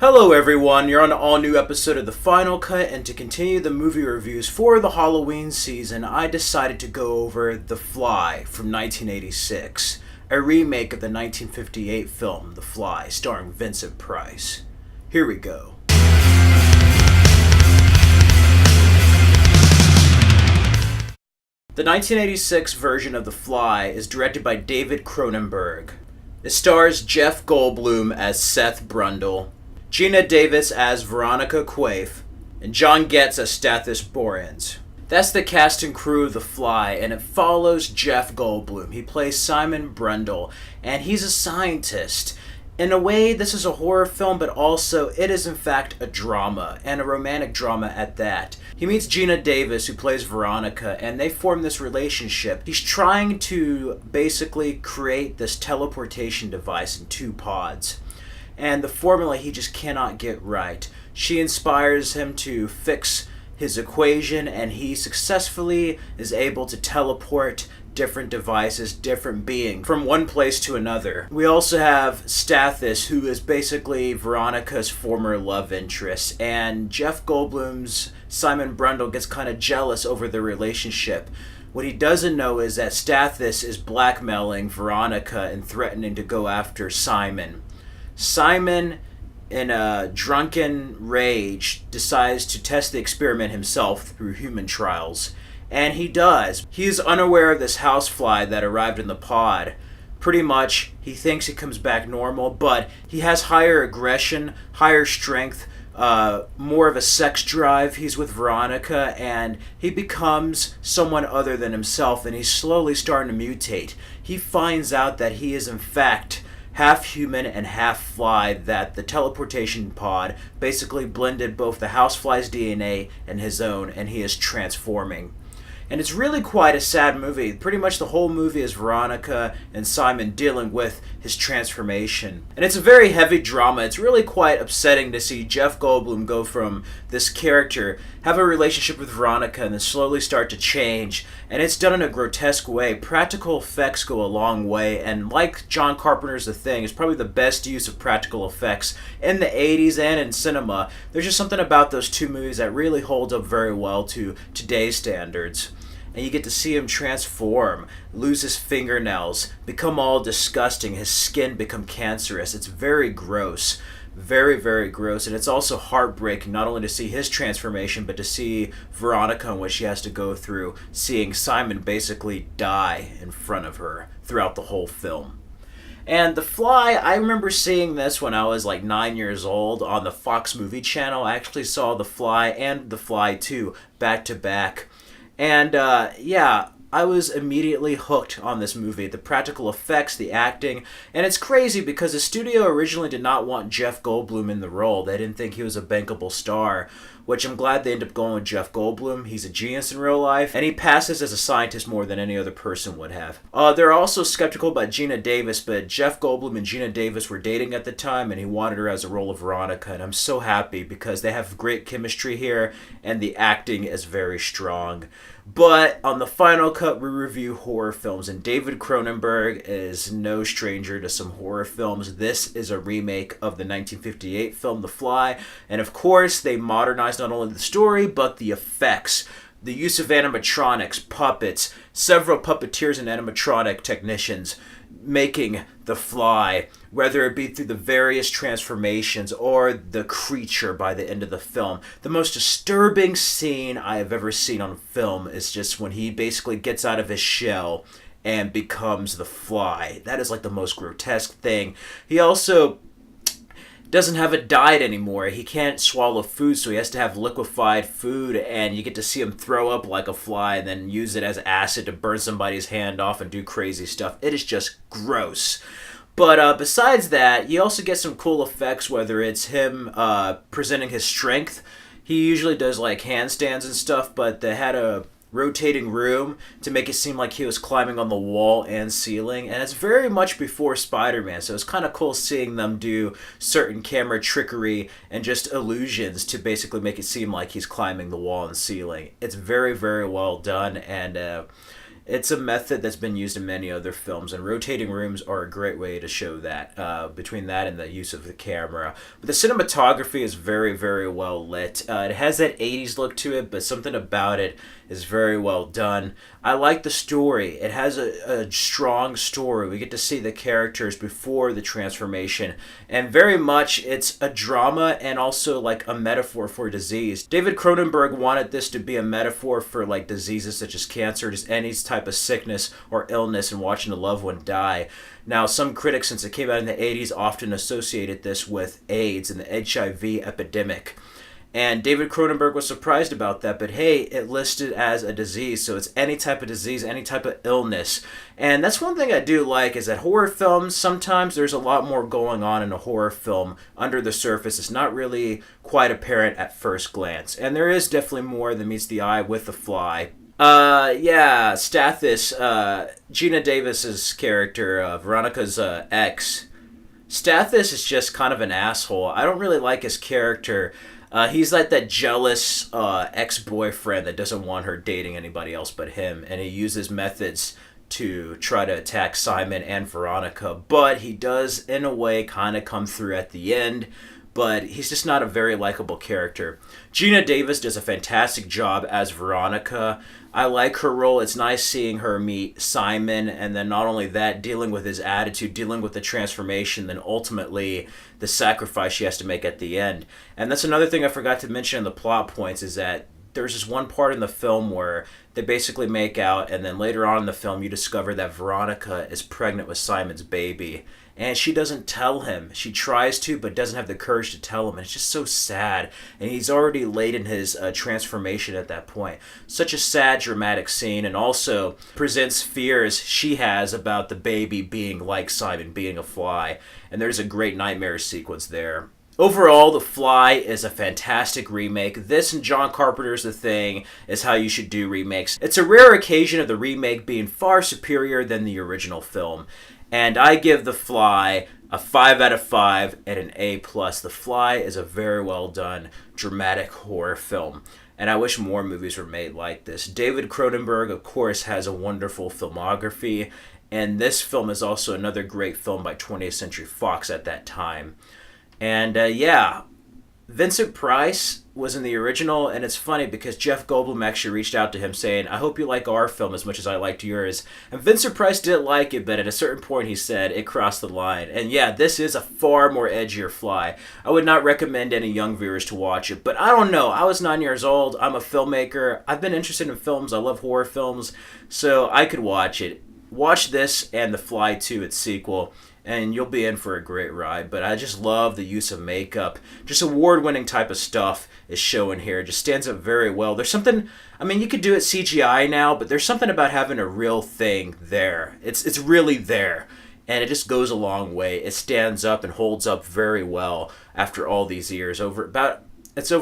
Hello everyone, you're on an all-new episode of The Final Cut, and to continue the movie reviews for the Halloween season, I decided to go over The Fly from 1986, a remake of the 1958 film The Fly, starring Vincent Price. Here we go. The 1986 version of The Fly is directed by David Cronenberg. It stars Jeff Goldblum as Seth Brundle, Gina Davis as Veronica Quaife, and John Getz as Stathis Borans. That's the cast and crew of The Fly, and it follows Jeff Goldblum. He plays Simon Brundle, and he's a scientist. In a way, this is a horror film, but also it is in fact a drama, and a romantic drama at that. He meets Gina Davis, who plays Veronica, and they form this relationship. He's trying to basically create this teleportation device in two pods. And the formula he just cannot get right. She inspires him to fix his equation, and he successfully is able to teleport different devices, different beings, from one place to another. We also have Stathis, who is basically Veronica's former love interest, and Jeff Goldblum's Simon Brundle gets kind of jealous over their relationship. What he doesn't know is that Stathis is blackmailing Veronica and threatening to go after Simon. Simon, in a drunken rage, decides to test the experiment himself through human trials. And he does. He is unaware of this housefly that arrived in the pod. Pretty much, he thinks he comes back normal, but he has higher aggression, higher strength, more of a sex drive. He's with Veronica, and he becomes someone other than himself, and he's slowly starting to mutate. He finds out that he is in fact half human and half fly, that the teleportation pod basically blended both the housefly's DNA and his own, and he is transforming. And it's really quite a sad movie. Pretty much the whole movie is Veronica and Simon dealing with his transformation. And it's a very heavy drama. It's really quite upsetting to see Jeff Goldblum go from this character, have a relationship with Veronica, and then slowly start to change. And it's done in a grotesque way. Practical effects go a long way, and like John Carpenter's The Thing, it's probably the best use of practical effects in the 80s and in cinema. There's just something about those two movies that really hold up very well to today's standards. And you get to see him transform, lose his fingernails, become all disgusting, his skin become cancerous. It's very gross. Very, very gross. And it's also heartbreaking not only to see his transformation, but to see Veronica and what she has to go through, seeing Simon basically die in front of her throughout the whole film. And The Fly, I remember seeing this when I was like 9 years old on the Fox movie channel. I actually saw The Fly and The Fly 2 back to back. And I was immediately hooked on this movie. The practical effects, the acting, and it's crazy because the studio originally did not want Jeff Goldblum in the role. They didn't think he was a bankable star, which I'm glad they ended up going with Jeff Goldblum. He's a genius in real life, and he passes as a scientist more than any other person would have. They're also skeptical about Gina Davis, but Jeff Goldblum and Gina Davis were dating at the time, and he wanted her as a role of Veronica, and I'm so happy because they have great chemistry here, and the acting is very strong. But on The Final Cut, we review horror films, and David Cronenberg is no stranger to some horror films. This is a remake of the 1958 film The Fly, and of course, they modernized not only the story, but the effects. The use of animatronics, puppets, several puppeteers and animatronic technicians making The Fly, whether it be through the various transformations or the creature by the end of the film. The most disturbing scene I have ever seen on film is just when he basically gets out of his shell and becomes the Fly. That is like the most grotesque thing. He also doesn't have a diet anymore. He can't swallow food, so he has to have liquefied food, and you get to see him throw up like a fly and then use it as acid to burn somebody's hand off and do crazy stuff. It is just gross. But besides that, you also get some cool effects, whether it's him presenting his strength. He usually does like handstands and stuff, but they had a rotating room to make it seem like he was climbing on the wall and ceiling, and it's very much before Spider-Man, so it's kind of cool seeing them do certain camera trickery and just illusions to basically make it seem like he's climbing the wall and ceiling. It's very, very well done, and It's a method that's been used in many other films, and rotating rooms are a great way to show that, between that and the use of the camera. But the cinematography is very, very well lit. It has that 80s look to it, but something about it is very well done. I like the story. It has a strong story. We get to see the characters before the transformation, and very much it's a drama and also like a metaphor for disease. David Cronenberg wanted this to be a metaphor for like diseases such as cancer, just any type of sickness or illness, and watching a loved one die. Now, some critics, since it came out in the 80s, often associated this with AIDS and the HIV epidemic. And David Cronenberg was surprised about that, but hey, it listed as a disease, so it's any type of disease, any type of illness. And that's one thing I do like, is that horror films, sometimes there's a lot more going on in a horror film under the surface. It's not really quite apparent at first glance. And there is definitely more than meets the eye with The Fly. Yeah, Stathis, Gina Davis's character, Veronica's ex. Stathis is just kind of an asshole. I don't really like his character. He's like that jealous ex-boyfriend that doesn't want her dating anybody else but him, and he uses methods to try to attack Simon and Veronica, but he does, in a way, kind of come through at the end, but he's just not a very likable character. Gina Davis does a fantastic job as Veronica. I like her role. It's nice seeing her meet Simon, and then not only that, dealing with his attitude, dealing with the transformation, then ultimately the sacrifice she has to make at the end. And that's another thing I forgot to mention in the plot points, is that there's this one part in the film where they basically make out, and then later on in the film you discover that Veronica is pregnant with Simon's baby. And she doesn't tell him. She tries to, but doesn't have the courage to tell him. And it's just so sad. And he's already late in his transformation at that point. Such a sad, dramatic scene. And also presents fears she has about the baby being like Simon, being a fly. And there's a great nightmare sequence there. Overall, The Fly is a fantastic remake. This and John Carpenter's The Thing is how you should do remakes. It's a rare occasion of the remake being far superior than the original film. And I give The Fly a 5 out of 5 and an A+. The Fly is a very well done, dramatic horror film. And I wish more movies were made like this. David Cronenberg, of course, has a wonderful filmography. And this film is also another great film by 20th Century Fox at that time. And yeah, Vincent Price was in the original, and it's funny because Jeff Goldblum actually reached out to him saying, I hope you like our film as much as I liked yours. And Vincent Price didn't like it, but at a certain point he said it crossed the line. And yeah, this is a far more edgier Fly. I would not recommend any young viewers to watch it, but I don't know. I was 9 years old. I'm a filmmaker. I've been interested in films. I love horror films, so I could watch it. Watch this and The Fly 2, its sequel, and you'll be in for a great ride. But I just love the use of makeup. Just award-winning type of stuff is shown here. It just stands up very well. There's something, I mean, you could do it CGI now, but there's something about having a real thing there. It's really there, and it just goes a long way. It stands up and holds up very well after all these years. It's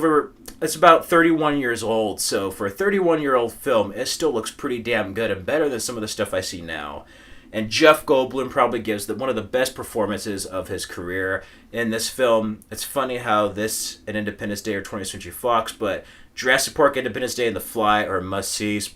about 31 years old, so for a 31-year-old film, it still looks pretty damn good and better than some of the stuff I see now. And Jeff Goldblum probably gives one of the best performances of his career in this film. It's funny how this and Independence Day are 20th Century Fox, but Jurassic Park, Independence Day, and The Fly are must-sees.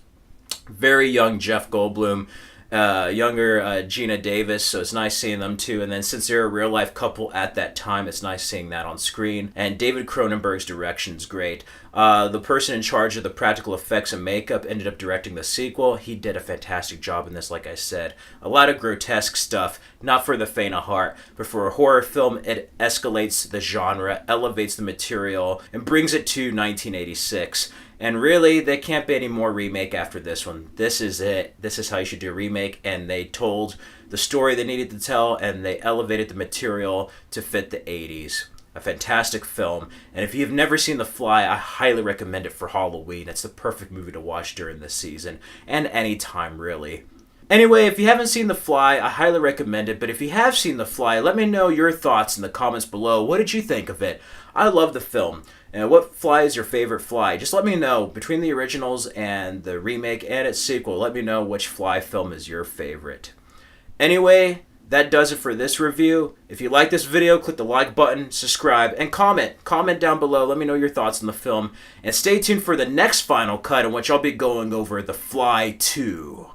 Very young Jeff Goldblum, younger Gina Davis, so it's nice seeing them too. And then since they're a real-life couple at that time, it's nice seeing that on screen. And David Cronenberg's direction is great. The person in charge of the practical effects and makeup ended up directing the sequel. He did a fantastic job in this, like I said. A lot of grotesque stuff, not for the faint of heart, but for a horror film, it escalates the genre, elevates the material, and brings it to 1986. And really, there can't be any more remake after this one. This is it. This is how you should do a remake. And they told the story they needed to tell, and they elevated the material to fit the 80s. A fantastic film. And if you've never seen The Fly, I highly recommend it for Halloween. It's the perfect movie to watch during this season. And any time, really. Anyway, if you haven't seen The Fly, I highly recommend it. But if you have seen The Fly, let me know your thoughts in the comments below. What did you think of it? I love the film. And what Fly is your favorite Fly? Just let me know. Between the originals and the remake and its sequel, let me know which Fly film is your favorite. Anyway, that does it for this review. If you like this video, click the like button, subscribe, and comment. Comment down below. Let me know your thoughts on the film. And stay tuned for the next final cut in which I'll be going over The Fly 2.